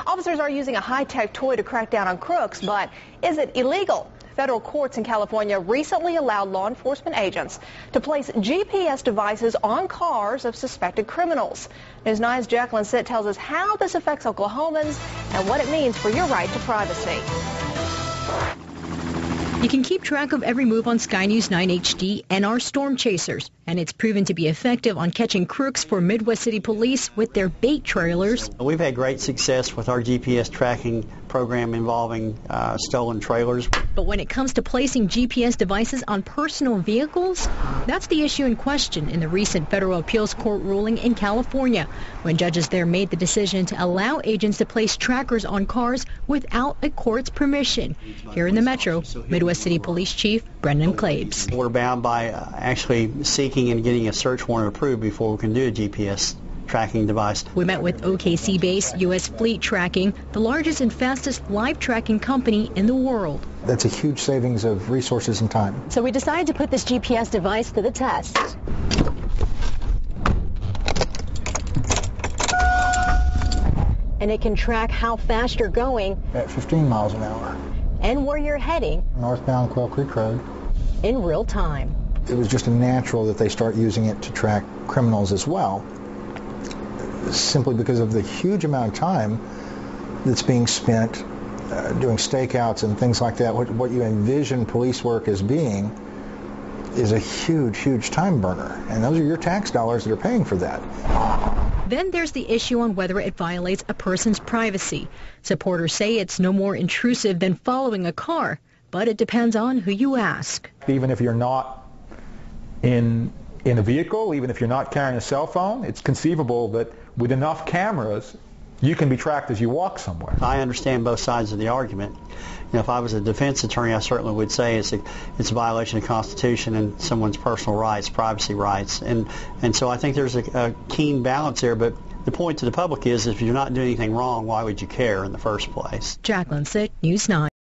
Officers are using a high-tech toy to crack down on crooks, but is it illegal? Federal courts in California recently allowed law enforcement agents to place GPS devices on cars of suspected criminals. News 9's Jacqueline Sitt tells us how this affects Oklahomans and what it means for your right to privacy. You can keep track of every move on Sky News 9 HD and our storm chasers, and it's proven to be effective on catching crooks for Midwest City Police with their bait trailers. We've had great success with our GPS tracking program involving stolen trailers. But when it comes to placing GPS devices on personal vehicles, that's the issue in question in the recent federal appeals court ruling in California, when judges there made the decision to allow agents to place trackers on cars without a court's permission. Here in the Metro, Midwest City Police Chief Brendan Claibs. We're bound by actually seeking and getting a search warrant approved before we can do a GPS tracking device. We met with OKC-based U.S. Fleet Tracking, the largest and fastest live tracking company in the world. That's a huge savings of resources and time. So we decided to put this GPS device to the test. And it can track how fast you're going. At 15 miles an hour. And where you're heading. Northbound Quail Creek Road. In real time. It was just natural that they start using it to track criminals as well, simply because of the huge amount of time that's being spent doing stakeouts and things like that. What you envision police work as being is a huge, huge time burner, and those are your tax dollars that are paying for that. Then there's the issue on whether it violates a person's privacy. Supporters say it's no more intrusive than following a car, but it depends on who you ask. Even if you're not in a vehicle, even if you're not carrying a cell phone, it's conceivable that with enough cameras, you can be tracked as you walk somewhere. I understand both sides of the argument. You know, if I was a defense attorney, I certainly would say it's a violation of the Constitution and someone's personal rights, privacy rights. And so I think there's a keen balance there, but the point to the public is if you're not doing anything wrong, why would you care in the first place? Jacqueline Sitt, News 9.